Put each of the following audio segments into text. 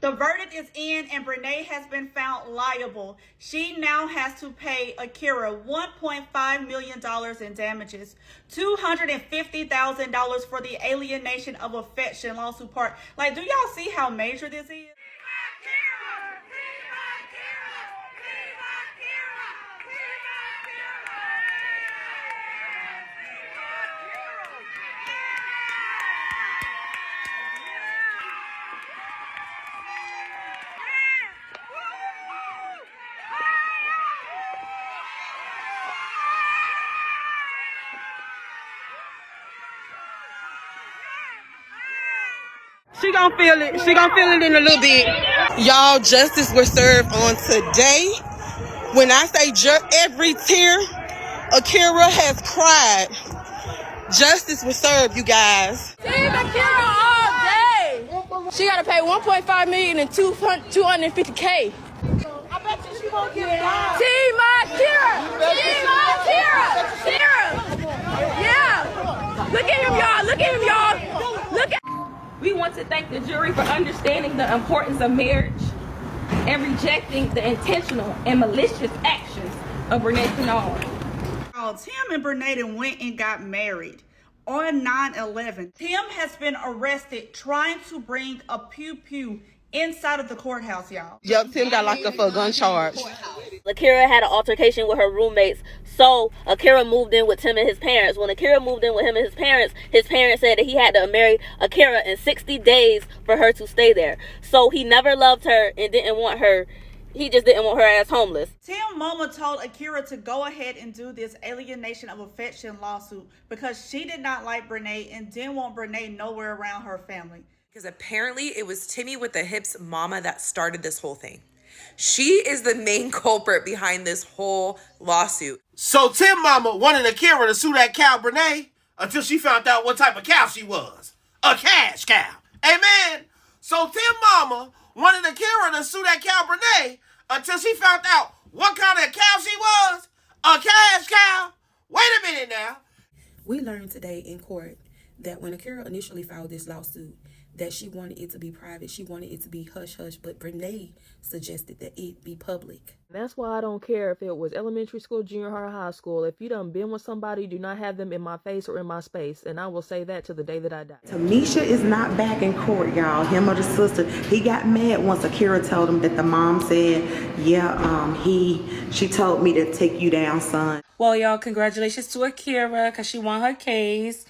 The verdict is in and Brenay has been found liable. She now has to pay Akira $1.5 million in damages, $250,000 for the alienation of affection lawsuit part. Like, do y'all see how major this is? She gonna feel it. She gonna feel it in a little bit. Y'all, justice was served on today. When I say every tear Akira has cried, justice was served, you guys. Team Akira all day. She gotta pay $1.5 million and $250K. I bet you she won't get it down. Team Akira. Team Akira. Yeah. Look at him, y'all. Look at him, y'all. Look at. We want to thank the jury for understanding the importance of marriage and rejecting the intentional and malicious actions of Brenay Kennard. Tim and Brenay went and got married on 9/11. Tim has been arrested trying to bring a pew-pew inside of the courthouse, y'all. Yep, Tim got locked up for a gun charge. Akira had an altercation with her roommates, so Akira moved in with Tim and his parents. When Akira moved in with him and his parents said that he had to marry Akira in 60 days for her to stay there. So he never loved her and didn't want her. He just didn't want her as homeless. Tim mama told Akira to go ahead and do this alienation of affection lawsuit because she did not like Brenay and didn't want Brenay nowhere around her family. Because apparently it was Timmy with the hips mama that started this whole thing. She is the main culprit behind this whole lawsuit. So Tim mama wanted Akira to sue that cow Brenay until she found out what type of cow she was. A cash cow. Amen. So Tim mama wanted Akira to sue that cow Brenay until she found out what kind of cow she was. A cash cow. Wait a minute now. We learned today in court that when Akira initially filed this lawsuit, that she wanted it to be private. She wanted it to be hush-hush, but Brenay suggested that it be public. That's why I don't care if it was elementary school, junior high, or high school. If you done been with somebody, do not have them in my face or in my space. And I will say that to the day that I die. Tamisha is not back in court, y'all. Him or the sister. He got mad once Akira told him that the mom said, she told me to take you down, son. Well, y'all, congratulations to Akira because she won her case.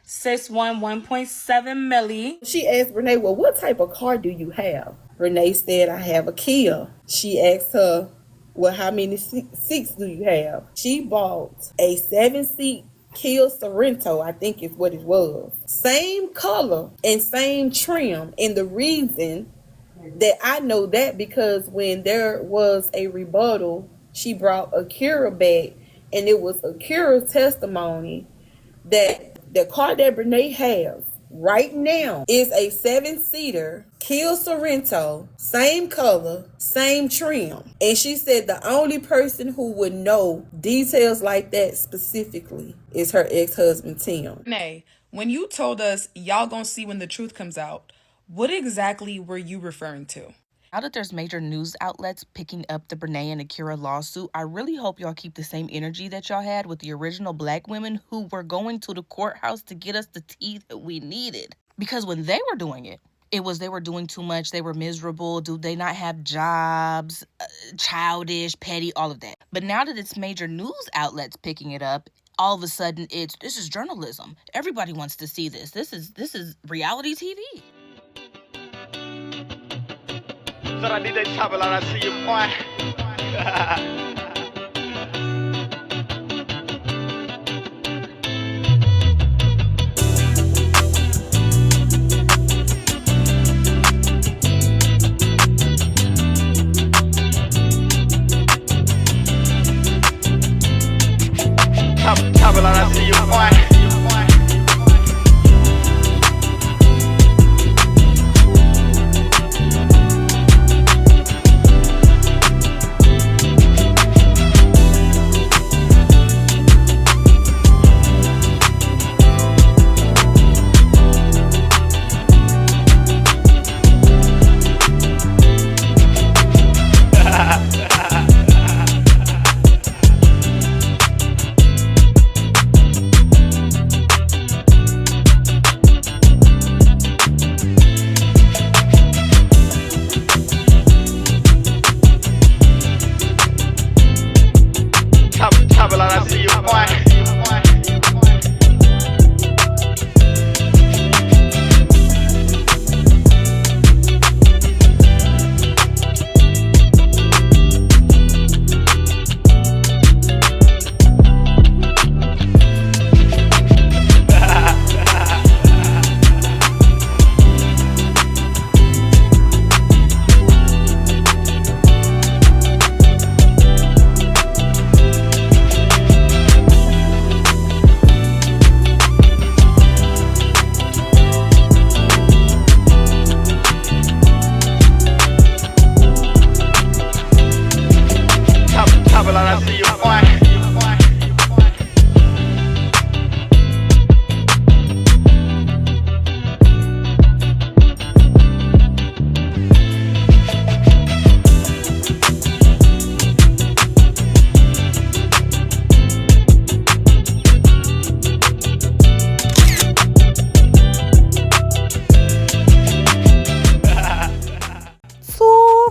Sis won 1.7 million. She asked Brenay, well, what type of car do you have? Brenay said, I have a Kia. She asked her, well, how many seats do you have? She bought a 7-seat Kia Sorento, I think is what it was. Same color and same trim. And the reason that I know that because when there was a rebuttal, she brought Akira back, and it was Akira's testimony that the car that Brenay has right now is a 7-seater Kia Sorento, same color, same trim. And she said the only person who would know details like that specifically is her ex-husband, Tim. Brenay, when you told us y'all gonna see when the truth comes out, what exactly were you referring to? Now that there's major news outlets picking up the Brenay and Akira lawsuit, I really hope y'all keep the same energy that y'all had with the original black women who were going to the courthouse to get us the tea that we needed. Because when they were doing it, they were doing too much, they were miserable, do they not have jobs, childish, petty, all of that. But now that it's major news outlets picking it up, all of a sudden this is journalism. Everybody wants to see this. This is reality TV. Sarà di te sabela na see you boy. Sabela na see you boy.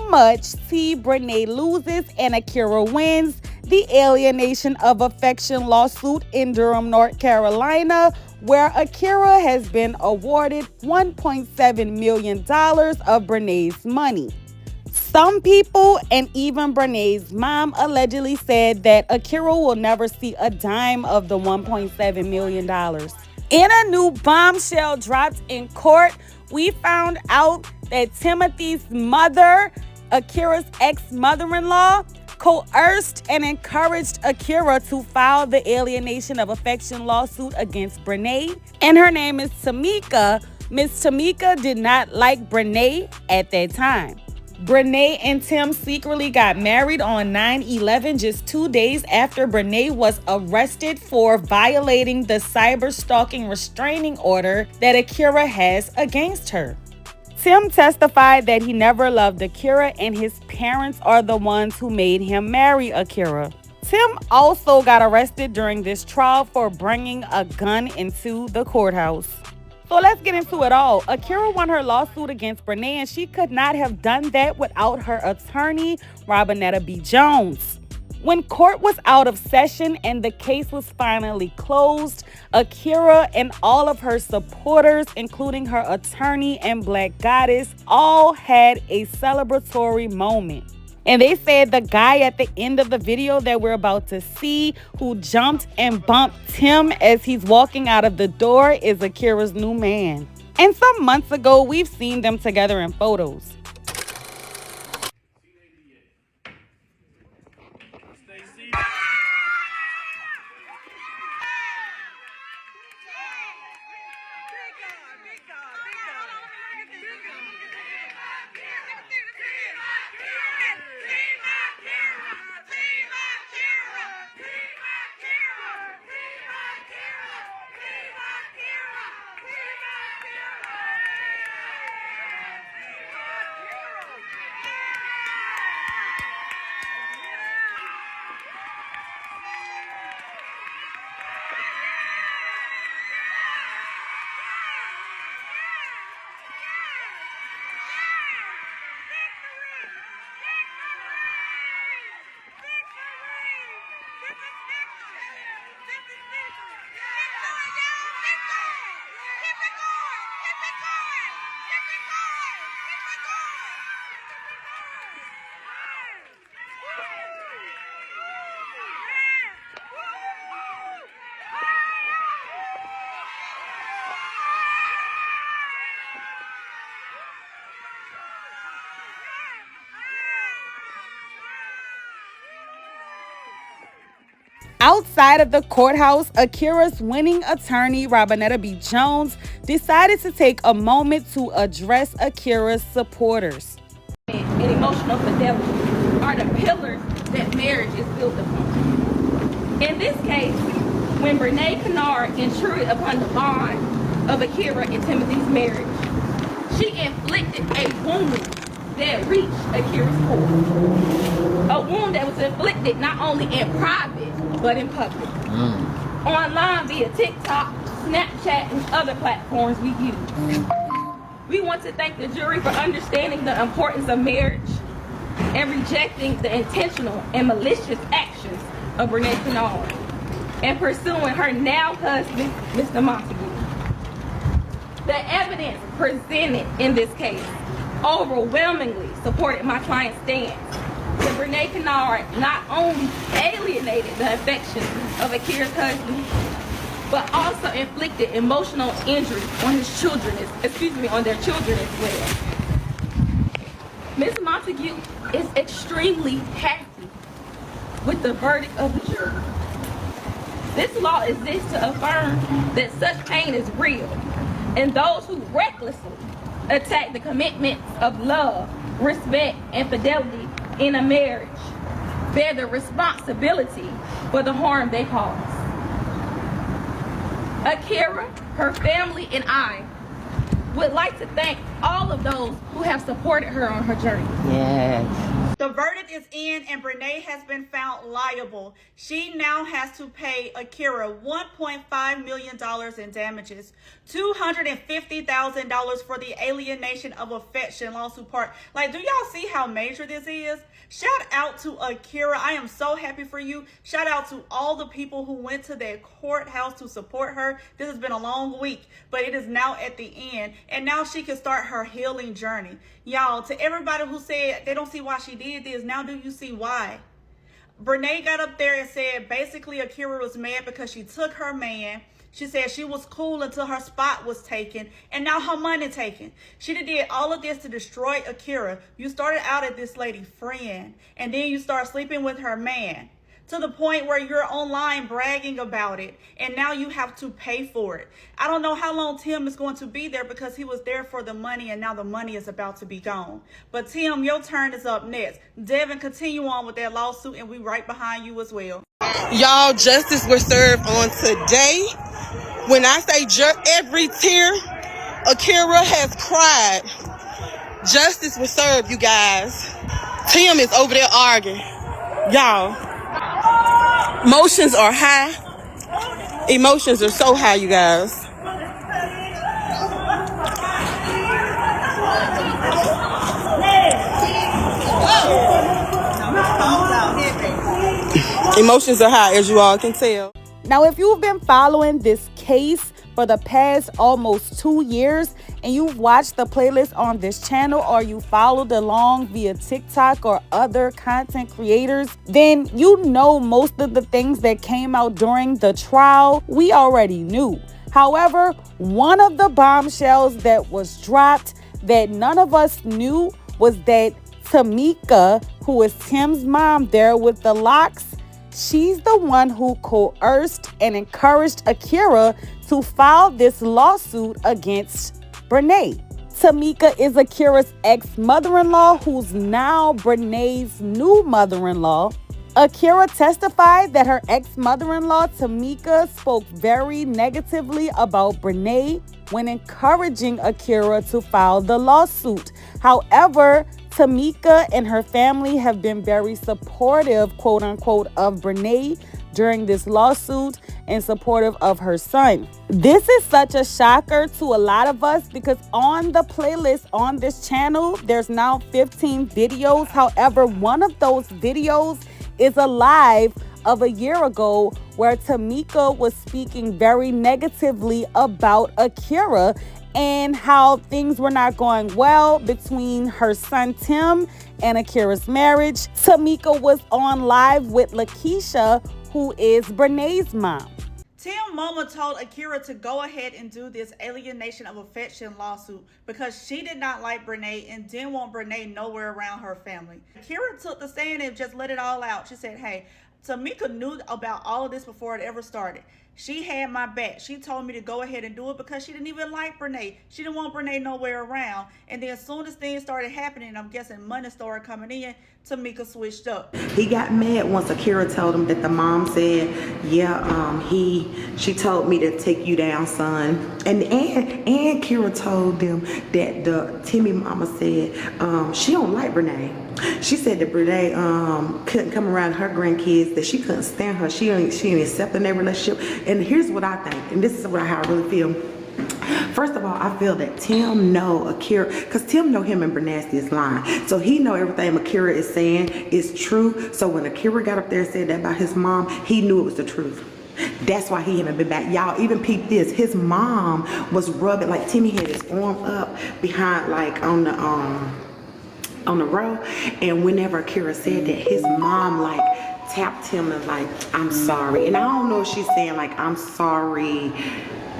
much, T. Brenay loses and Akira wins the alienation of affection lawsuit in Durham, North Carolina, where Akira has been awarded $1.7 million of Brenay's money. Some people and even Brenay's mom allegedly said that Akira will never see a dime of the $1.7 million. In a new bombshell dropped in court, we found out that Timothy's mother, Akira's ex-mother-in-law, coerced and encouraged Akira to file the alienation of affection lawsuit against Brenay. And her name is Tamika. Miss Tamika did not like Brenay at that time. Brenay and Tim secretly got married on 9/11, just 2 days after Brenay was arrested for violating the cyber stalking restraining order that Akira has against her. Tim testified that he never loved Akira and his parents are the ones who made him marry Akira. Tim also got arrested during this trial for bringing a gun into the courthouse. So let's get into it all. Akira won her lawsuit against Brenay, and she could not have done that without her attorney, Robinetta B. Jones. When court was out of session and the case was finally closed, Akira and all of her supporters, including her attorney and Black Goddess, all had a celebratory moment. And they said the guy at the end of the video that we're about to see, who jumped and bumped Tim as he's walking out of the door, is Akira's new man. And some months ago, we've seen them together in photos. Outside of the courthouse, Akira's winning attorney, Robinetta B. Jones, decided to take a moment to address Akira's supporters. And emotional fidelity are the pillars that marriage is built upon. In this case, when Brenay Kennard intruded upon the bond of Akira and Timothy's marriage, she inflicted a wound that reached Akira's core. A wound that was inflicted not only in private, but in public. Online via TikTok, Snapchat, and other platforms we use. We want to thank the jury for understanding the importance of marriage and rejecting the intentional and malicious actions of Brenay Kennard and pursuing her now husband, Mr. Montague. The evidence presented in this case overwhelmingly supported my client's stance that Brenay Kennard not only alienated the affection of Akira's husband, but also inflicted emotional injury on his children, on their children as well. Ms. Montague is extremely happy with the verdict of the jury. This law exists to affirm that such pain is real, and those who recklessly attack the commitments of love, respect, and fidelity in a marriage bear the responsibility for the harm they cause. Akira, her family, and I would like to thank all of those who have supported her on her journey. Yes. The verdict is in and Brenay has been found liable. She now has to pay Akira $1.5 million in damages, $250,000 for the alienation of affection lawsuit part. Like, do y'all see how major this is? Shout out to Akira. I am so happy for you. Shout out to all the people who went to that courthouse to support her. This has been a long week, but it is now at the end. And now she can start her healing journey. Y'all, to everybody who said they don't see why she did this, now do you see why? Brenay got up there and said basically Akira was mad because she took her man. She said she was cool until her spot was taken and now her money taken. She did all of this to destroy Akira. You started out as this lady friend and then you start sleeping with her man to the point where you're online bragging about it and now you have to pay for it. I don't know how long Tim is going to be there because he was there for the money and now the money is about to be gone. But Tim, your turn is up next. Devon, continue on with that lawsuit and we right behind you as well. Y'all, justice was served on today. When I say every tear Akira has cried, justice was served, you guys. Tim is over there arguing. Y'all, emotions are high. Emotions are so high, you guys. Emotions are high, as you all can tell. Now, if you've been following this case for the past almost 2 years and you've watched the playlist on this channel or you followed along via TikTok or other content creators, then you know most of the things that came out during the trial we already knew. However, one of the bombshells that was dropped that none of us knew was that Tamika, who is Tim's mom there with the locks, she's the one who coerced and encouraged Akira to file this lawsuit against Brenay. Tamika is Akira's ex-mother-in-law, who's now Brenay's new mother-in-law. Akira testified that her ex-mother-in-law, Tamika, spoke very negatively about Brenay when encouraging Akira to file the lawsuit. However, Tamika and her family have been very supportive, quote unquote, of Brenay during this lawsuit and supportive of her son. This is such a shocker to a lot of us because on the playlist on this channel, there's now 15 videos. However, one of those videos is a live of a year ago where Tamika was speaking very negatively about Akira and how things were not going well between her son Tim and Akira's marriage. Tamika was on live with Lakeisha, who is Brenay's mom. Tim mama told Akira to go ahead and do this alienation of affection lawsuit because she did not like Brenay and didn't want Brenay nowhere around her family. Akira took the stand and just let it all out. She said, hey, Tamika knew about all of this before it ever started. She had my back. She told me to go ahead and do it because she didn't even like Brenay. She didn't want Brenay nowhere around. And then as soon as things started happening, I'm guessing money started coming in, Tamika switched up. He got mad once Akira told him that the mom said, yeah, she told me to take you down, son. And Akira told them that the Timmy mama said she don't like Brenay. She said that Brenay couldn't come around her grandkids, that she couldn't stand her. She ain't accepting their relationship. And here's what I think, and this is how I really feel. First of all, I feel that Tim know Akira, because Tim know him and Bernasty is lying. So he know everything Akira is saying is true. So when Akira got up there and said that about his mom, he knew it was the truth. That's why he haven't been back. Y'all, even peep this. His mom was rubbing, like Timmy had his arm up behind, like on the row. And whenever Akira said that, his mom like tapped him and like, I'm sorry. And I don't know if she's saying like, I'm sorry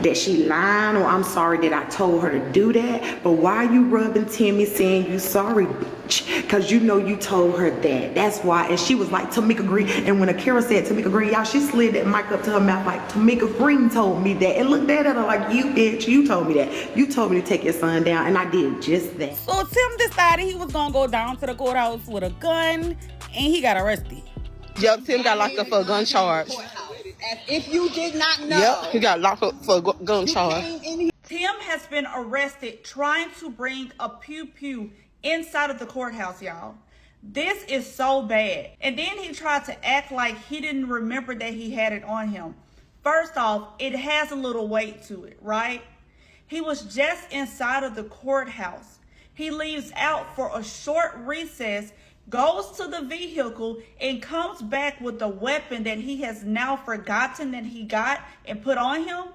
that she lying, or I'm sorry that I told her to do that. But why are you rubbing Timmy saying you sorry, bitch? Because you know you told her that. That's why. And she was like, Tamika Green. And when Akira said Tamika Green, y'all, she slid that mic up to her mouth like, Tamika Green told me that. And looked at her like, you bitch, you told me that. You told me to take your son down. And I did just that. So Tim decided he was going to go down to the courthouse with a gun, and he got arrested. Yep, Tim got locked up for a gun charge. As if you did not know. Yep, he got locked up for a gun charge. Tim has been arrested trying to bring a pew-pew inside of the courthouse, y'all. This is so bad. And then he tried to act like he didn't remember that he had it on him. First off, it has a little weight to it, right? He was just inside of the courthouse. He leaves out for a short recess, goes to the vehicle, and comes back with the weapon that he has now forgotten that he got and put on him.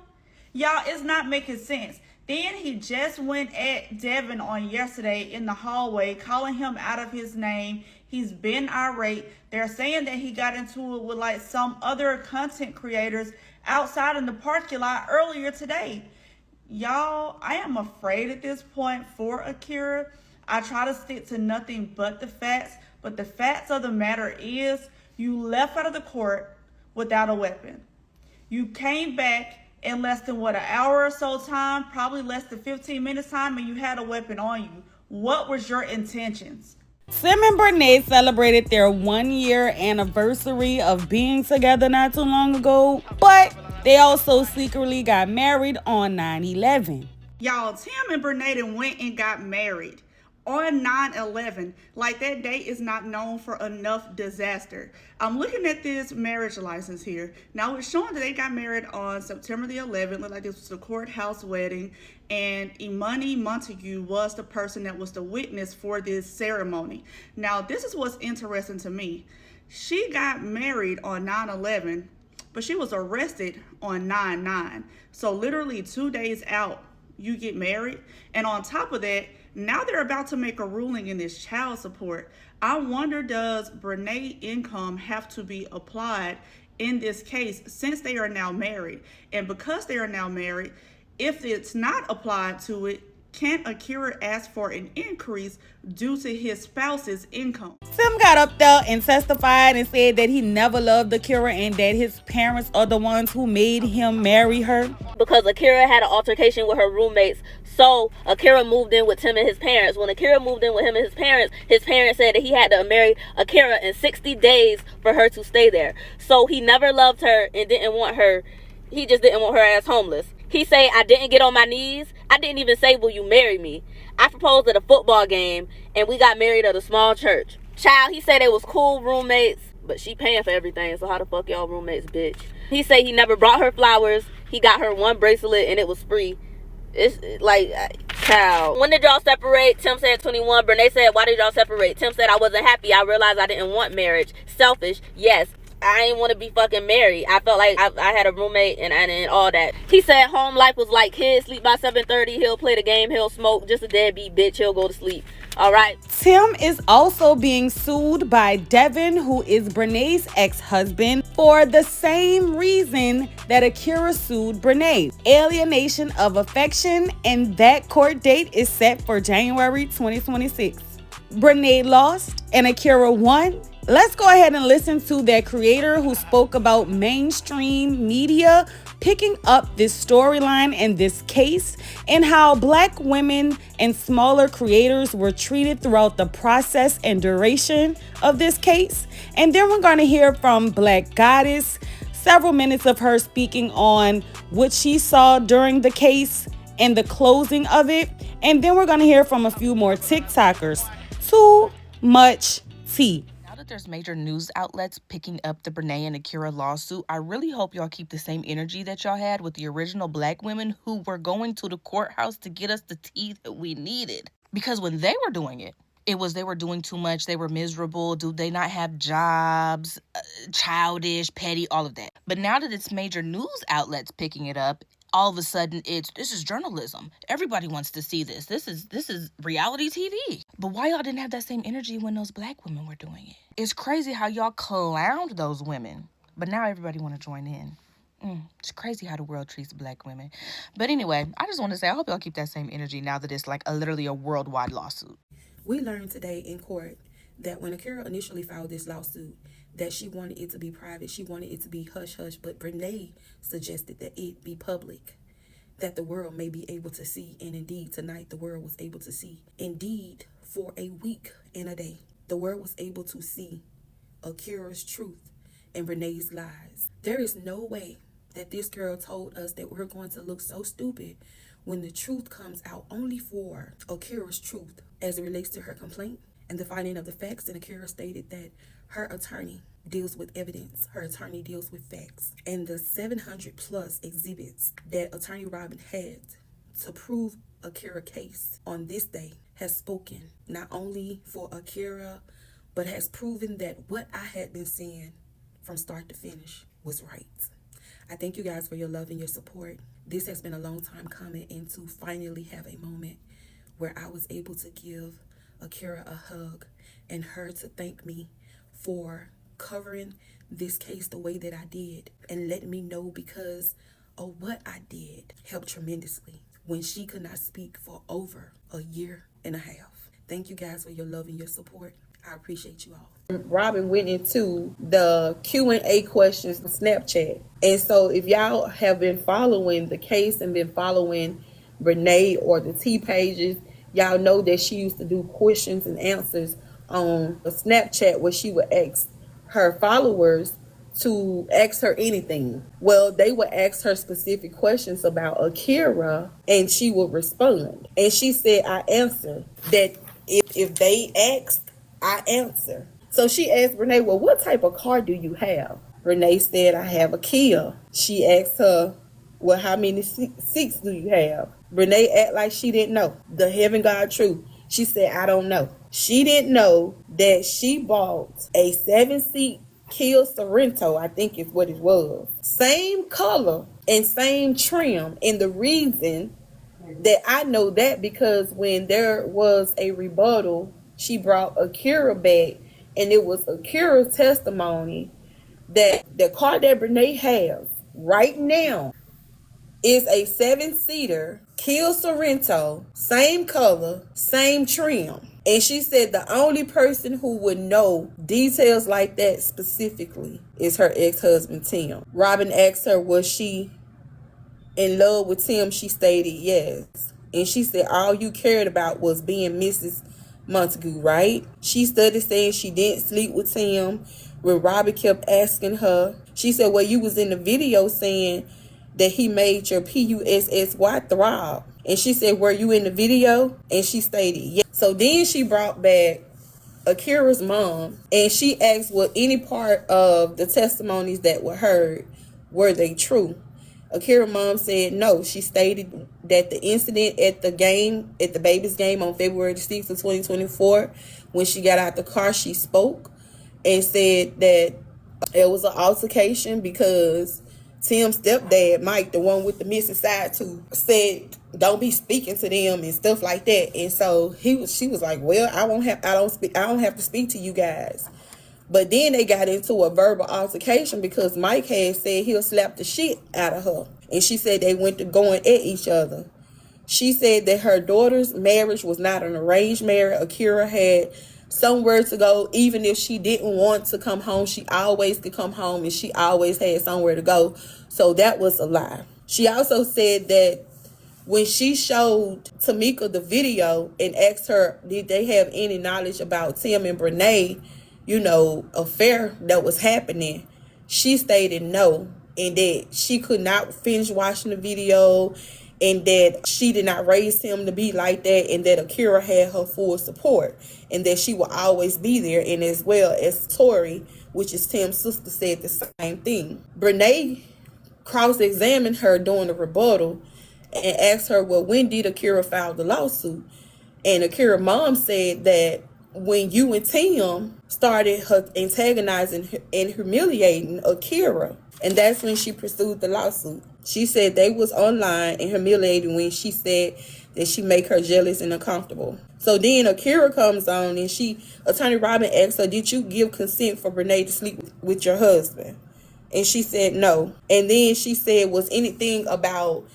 Y'all, it's not making sense. Then he just went at Devon on yesterday in the hallway, calling him out of his name. He's been irate. They're saying that he got into it with like some other content creators outside in the parking lot earlier today. Y'all, I am afraid at this point for Akira. I try to stick to nothing but the facts, but the facts of the matter is you left out of the court without a weapon. You came back in less than an hour or so time, probably less than 15 minutes time, and you had a weapon on you. What was your intentions? Tim and Brenay celebrated their 1-year anniversary of being together not too long ago, but they also secretly got married on 9/11. Y'all, Tim and Brenay went and got married on 9/11. Like, that date is not known for enough disaster. I'm looking at this marriage license here. Now, it's showing that they got married on September the 11th. Looked like this was a courthouse wedding. And Imani Montague was the person that was the witness for this ceremony. Now, this is what's interesting to me. She got married on 9/11, but she was arrested on 9/9. So literally 2 days out, you get married. And on top of that, now they're about to make a ruling in this child support. I wonder, does Brenay income have to be applied in this case since they are now married? And because they are now married, if it's not applied to it, can Akira ask for an increase due to his spouse's income? Tim got up there and testified and said that he never loved Akira and that his parents are the ones who made him marry her. Because Akira had an altercation with her roommates, so Akira moved in with Tim and his parents. When Akira moved in with him and his parents said that he had to marry Akira in 60 days for her to stay there. So he never loved her and didn't want her. He just didn't want her as homeless. He say, I didn't get on my knees. I didn't even say, will you marry me? I proposed at a football game, and we got married at a small church. Child, he said they was cool roommates, but she paying for everything, so how the fuck y'all roommates, bitch? He say he never brought her flowers. He got her one bracelet, and it was free. It's like, child. When did y'all separate? Tim said 21. Brenay said, why did y'all separate? Tim said, I wasn't happy. I realized I didn't want marriage. Selfish, yes. I ain't want to be fucking married. I felt like I had a roommate and all that. He said home life was like kids sleep by 7:30. He'll play the game. He'll smoke. Just a deadbeat bitch. He'll go to sleep. All right. Tim is also being sued by Devon, who is Brenay's ex-husband, for the same reason that Akira sued Brenay. Alienation of affection, and that court date is set for January 2026. Brenay lost and Akira won. Let's go ahead and listen to that creator who spoke about mainstream media picking up this storyline and this case and how Black women and smaller creators were treated throughout the process and duration of this case. And then we're going to hear from Black Goddess, several minutes of her speaking on what she saw during the case and the closing of it. And then we're going to hear from a few more TikTokers. Too much tea. There's major news outlets picking up the Brenay and Akira lawsuit. I really hope y'all keep the same energy that y'all had with the original Black women who were going to the courthouse to get us the tea that we needed. Because when they were doing it, they were doing too much. They were miserable. Do they not have jobs? Childish, petty, all of that. But now that it's major news outlets picking it up, all of a sudden this is journalism. Everybody wants to see this. This is reality TV. But why y'all didn't have that same energy when those Black women were doing it? It's crazy how y'all clowned those women, but now everybody want to join in. It's crazy how the world treats Black women. But anyway, I just want to say I hope y'all keep that same energy now that it's like literally a worldwide lawsuit. We learned today in court that when Akira initially filed this lawsuit, that she wanted it to be private. She wanted it to be hush-hush, but Brenay suggested that it be public, that the world may be able to see. And indeed, tonight, the world was able to see. Indeed, for a week and a day, the world was able to see Akira's truth and Brenay's lies. There is no way that this girl told us that we're going to look so stupid when the truth comes out, only for Akira's truth as it relates to her complaint and the finding of the facts. And Akira stated that her attorney deals with evidence. Her attorney deals with facts. And the 700 plus exhibits that Attorney Robin had to prove Akira case on this day has spoken not only for Akira, but has proven that what I had been saying from start to finish was right. I thank you guys for your love and your support. This has been a long time coming, and to finally have a moment where I was able to give Akira a hug and her to thank me for covering this case the way that I did and letting me know because of what I did helped tremendously when she could not speak for over a year and a half. Thank you guys for your love and your support. I appreciate you all. Robin went into the Q&A questions on Snapchat. And so if y'all have been following the case and been following Brenay or the T pages, y'all know that she used to do questions and answers on the Snapchat where she would ask her followers to ask her anything. Well, they would ask her specific questions about Akira and she would respond. And she said, I answer. That if they ask, I answer. So she asked Brenay, well, what type of car do you have? Brenay said, I have a Kia. She asked her, well, how many seats do you have? Brenay act like she didn't know. The heaven God truth. She said, I don't know. She didn't know that she bought a 7-seat Kia Sorento, I think is what it was. Same color and same trim. And the reason that I know that because when there was a rebuttal, she brought Akira back, and it was Akira's testimony that the car that Brenay has right now is a 7-seater Kia Sorento, same color, same trim. And she said the only person who would know details like that specifically is her ex-husband, Tim. Robin asked her, was she in love with Tim? She stated yes. And she said all you cared about was being Mrs. Montague, right? She started saying she didn't sleep with Tim. When Robin kept asking her, she said, well, you was in the video saying that he made your PUSSY throb. And she said, were you in the video? And she stated yes. So then she brought back Akira's mom, and she asked, well, any part of the testimonies that were heard, were they true? Akira's mom said no. She stated that the incident at the baby's game on February 6th of 2024, when she got out the car, she spoke and said that it was an altercation because Tim's stepdad, Mike, the one with the missing side tooth, said don't be speaking to them and stuff like that. And so she was like, well, I don't have to speak to you guys. But then they got into a verbal altercation because Mike had said he'll slap the shit out of her. And she said they went to going at each other. She said that her daughter's marriage was not an arranged marriage. Akira had somewhere to go. Even if she didn't want to come home, she always could come home and she always had somewhere to go. So that was a lie. She also said that when she showed Tamika the video and asked her, did they have any knowledge about Tim and Brenay, affair that was happening, she stated no, and that she could not finish watching the video, and that she did not raise him to be like that, and that Akira had her full support, and that she will always be there. And as well as Tori, which is Tim's sister, said the same thing. Brenay cross-examined her during the rebuttal and asked her, well, when did Akira file the lawsuit? And Akira's mom said that when you and Tim started antagonizing and humiliating Akira, and that's when she pursued the lawsuit. She said they was online and humiliating when she said that she make her jealous and uncomfortable. So then Akira comes on and Attorney Robin asked her, did you give consent for Brenay to sleep with your husband? And she said no. And then she said, was anything about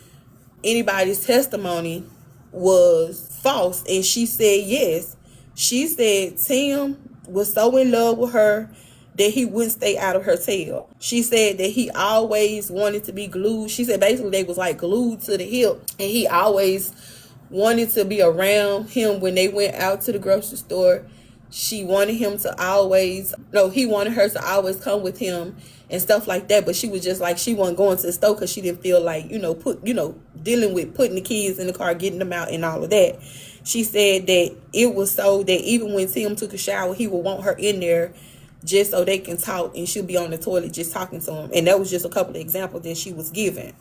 anybody's testimony was false? And she said yes. She said Tim was so in love with her that he wouldn't stay out of her tail. She said that he always wanted to be glued. She said basically they was like glued to the hip, and he always wanted to be around him when they went out to the grocery store. She wanted him to always, he wanted her to always come with him and stuff like that. But she was just like, she wasn't going to the store because she didn't feel like, dealing with putting the kids in the car, getting them out and all of that. She said that it was so that even when Tim took a shower, he would want her in there just so they can talk, and she'll be on the toilet just talking to him. And that was just a couple of examples that she was given.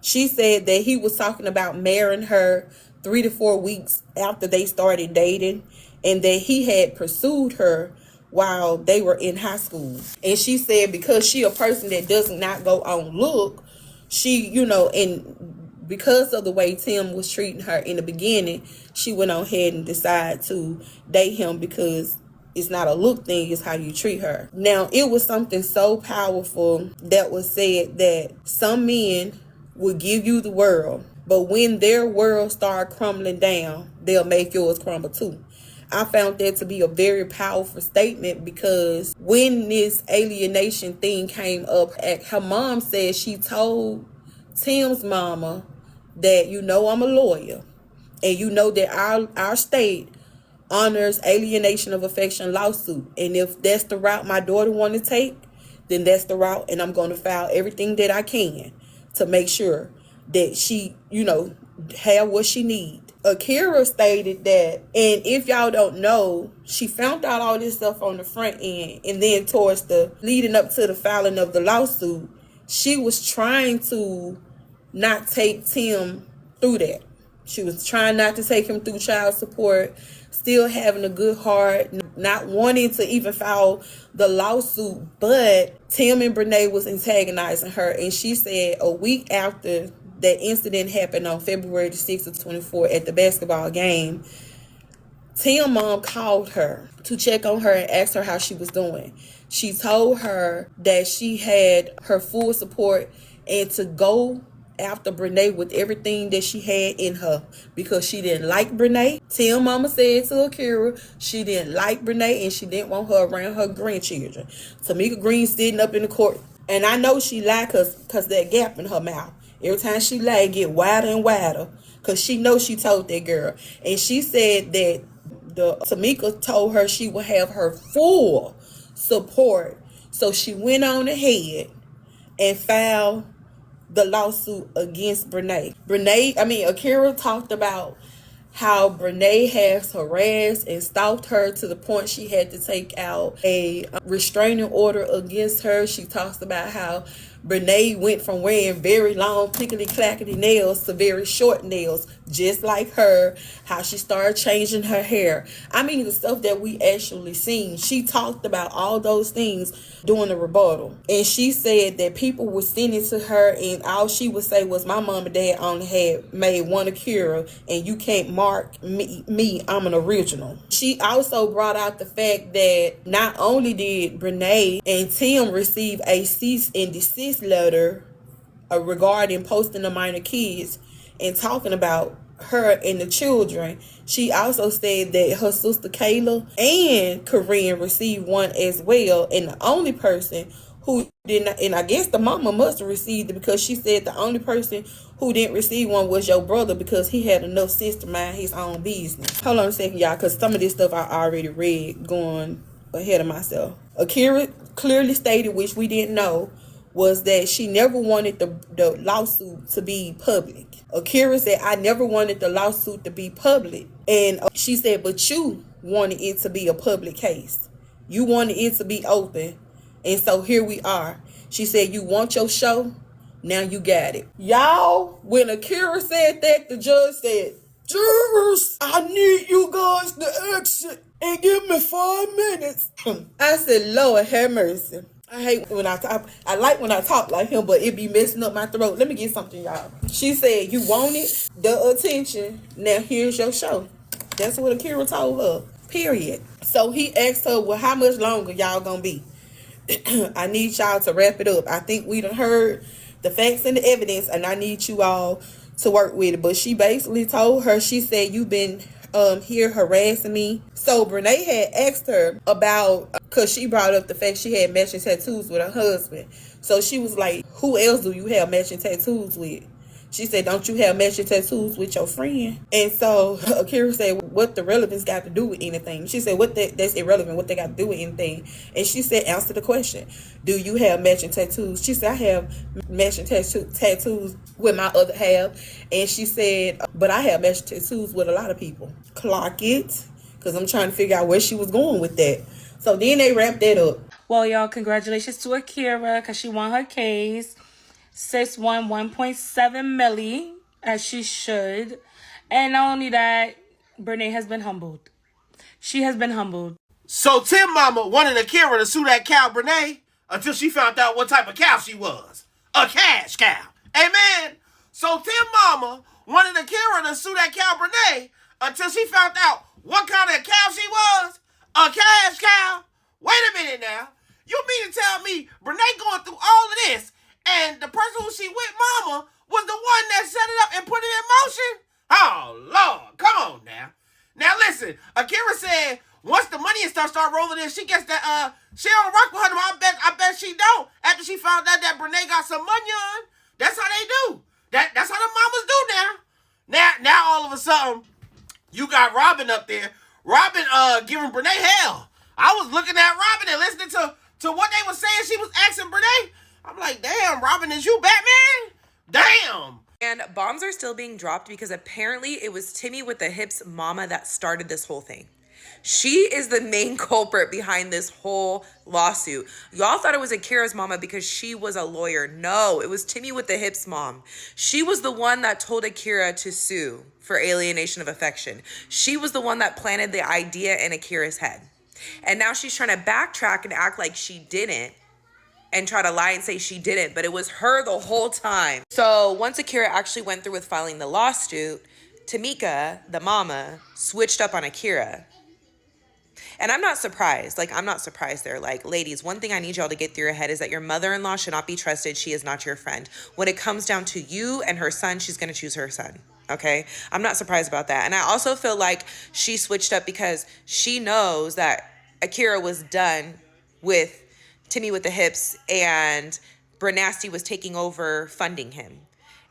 She said that he was talking about marrying her 3 to 4 weeks after they started dating, and that he had pursued her while they were in high school. And she said because she a person that does not go on look, she, and because of the way Tim was treating her in the beginning, she went on ahead and decided to date him because it's not a look thing, it's how you treat her. Now, it was something so powerful that was said that some men will give you the world, but when their world start crumbling down, they'll make yours crumble too. I found that to be a very powerful statement because when this alienation thing came up, her mom said she told Tim's mama that, I'm a lawyer, and that our state honors alienation of affection lawsuit, and if that's the route my daughter want to take, then that's the route, and I'm going to file everything that I can to make sure that she have what she need. Akira stated that, and if y'all don't know, she found out all this stuff on the front end, and then towards the leading up to the filing of the lawsuit, she was trying to not take Tim through that. She was trying not to take him through child support, still having a good heart, not wanting to even file the lawsuit, but Tim and Brenay was antagonizing her. And she said a week after that incident happened on February the 6th of 24 at the basketball game, Tim's mom called her to check on her and ask her how she was doing. She told her that she had her full support and to go after Brenay with everything that she had in her because she didn't like Brenay. Tim mama said to Akira she didn't like Brenay and she didn't want her around her grandchildren. Tamika Green sitting up in the court, and I know she lied because that gap in her mouth. Every time she lied, get wider and wider because she knows she told that girl. And she said that Tamika told her she would have her full support. So she went on ahead and filed the lawsuit against Brenay. Akira talked about how Brenay has harassed and stalked her to the point she had to take out a restraining order against her. She talks about how Brenay went from wearing very long clickety-clackety nails to very short nails, just like her, how she started changing her hair. The stuff that we actually seen. She talked about all those things during the rebuttal. And she said that people were sending to her and all she would say was, my mom and dad only had made one Akira and you can't mark me, I'm an original. She also brought out the fact that not only did Brenay and Tim receive a cease and desist letter regarding posting the minor kids and talking about her and the children, she also said that her sister Kayla and Corinne received one as well, and the only person who did not, and I guess the mama must have received it because she said the only person who didn't receive one was your brother because he had enough sense to mind his own business. Hold on a second, y'all, because some of this stuff I already read going ahead of myself. Akira clearly stated, which we didn't know, was that she never wanted the lawsuit to be public. Akira said, I never wanted the lawsuit to be public. And she said, but you wanted it to be a public case. You wanted it to be open. And so here we are. She said, you want your show? Now you got it. Y'all, when Akira said that, the judge said, jurors, I need you guys to exit and give me 5 minutes. I said, Lord have mercy. I hate when I talk. I like when I talk like him, but it be messing up my throat. Let me get something, y'all. She said, you wanted the attention. Now here's your show. That's what Akira told her. Period. So he asked her, well, how much longer y'all gonna be? I need y'all to wrap it up. I think we done heard the facts and the evidence, and I need you all to work with it. But she basically told her, she said, you've been here harassing me. So Brenay had asked her about, because she brought up the fact she had matching tattoos with her husband. So she was like, who else do you have matching tattoos with? She said, don't you have matching tattoos with your friend? And so Akira said, what the relevance got to do with anything? She said, that's irrelevant. What they got to do with anything? And she said, answer the question. Do you have matching tattoos? She said, I have matching tattoos with my other half. And she said, but I have matching tattoos with a lot of people. clock it, because I'm trying to figure out where she was going with that. So then they wrapped that up. Well, y'all, congratulations to Akira because she won her case. Sis won 1.7 milli, as she should. And not only that, Brenay has been humbled. She has been humbled. So Tim Mama wanted Akira to sue that cow Brenay until she found out what type of cow she was. A cash cow. Amen. So Tim Mama wanted Akira to sue that cow Brenay until she found out what kind of cow she was. A cash cow. Wait a minute now. You mean to tell me Brenay going through all of this and the person who she with, Mama, was the one that set it up and put it in motion? Oh, Lord. Come on now. Now listen, Akira said once the money start rolling in, she gets that, she don't rock with her. I bet she don't. After she found out that Brenay got some money on. That's how they do. That's how the mamas do now. Now all of a sudden, you got Robin up there. Robin giving Brenay hell. I was looking at Robin and listening to what they were saying. She was asking Brenay. I'm like, damn, Robin, is you Batman? Damn. And bombs are still being dropped because apparently it was Timmy with the hips mama that started this whole thing. She is the main culprit behind this whole lawsuit. Y'all thought it was Akira's mama because she was a lawyer. No, it was Timmy with the hips mom. She was the one that told Akira to sue for alienation of affection. She was the one that planted the idea in Akira's head. And now she's trying to backtrack and act like she didn't and try to lie and say she didn't, but it was her the whole time. So once Akira actually went through with filing the lawsuit, Tamika, the mama, switched up on Akira. And I'm not surprised. I'm not surprised there. Ladies, one thing I need y'all to get through your head is that your mother-in-law should not be trusted. She is not your friend. When it comes down to you and her son, she's going to choose her son. Okay? I'm not surprised about that. And I also feel like she switched up because she knows that Akira was done with Timmy with the hips and Brenasty was taking over funding him.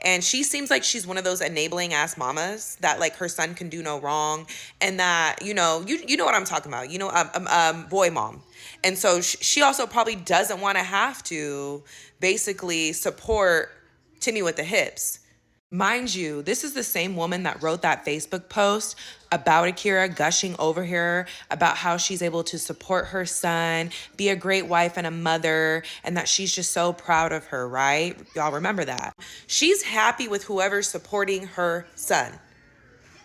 And she seems like she's one of those enabling ass mamas that her son can do no wrong. And that, you know what I'm talking about, boy mom. And so she also probably doesn't want to have to basically support Timmy with the hips. Mind you, this is the same woman that wrote that Facebook post about Akira, gushing over her about how she's able to support her son, be a great wife and a mother, and that she's just so proud of her, right? Y'all remember that. She's happy with whoever's supporting her son.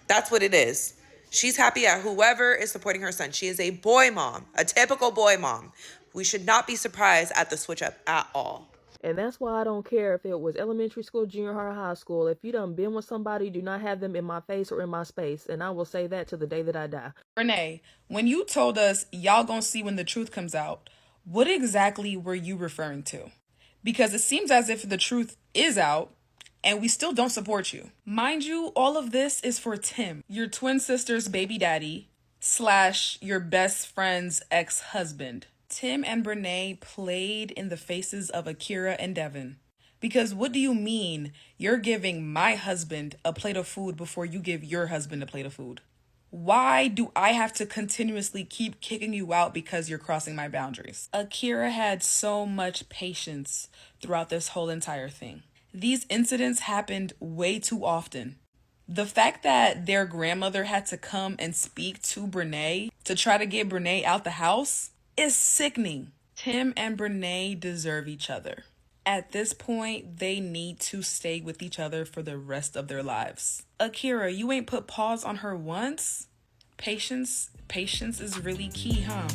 That's what it is. She's happy at whoever is supporting her son. She is a boy mom, a typical boy mom. We should not be surprised at the switch up at all. And that's why I don't care if it was elementary school, junior high, or high school. If you done been with somebody, do not have them in my face or in my space. And I will say that to the day that I die. Brenay, when you told us y'all gonna see when the truth comes out, what exactly were you referring to? Because it seems as if the truth is out and we still don't support you. Mind you, all of this is for Tim, your twin sister's baby daddy / your best friend's ex-husband. Tim and Brenay played in the faces of Akira and Devon. Because what do you mean you're giving my husband a plate of food before you give your husband a plate of food? Why do I have to continuously keep kicking you out because you're crossing my boundaries? Akira had so much patience throughout this whole entire thing. These incidents happened way too often. The fact that their grandmother had to come and speak to Brenay to try to get Brenay out the house is sickening. Tim and Brenay deserve each other. At this point, they need to stay with each other for the rest of their lives. Akira, you ain't put pause on her once? Patience is really key, huh?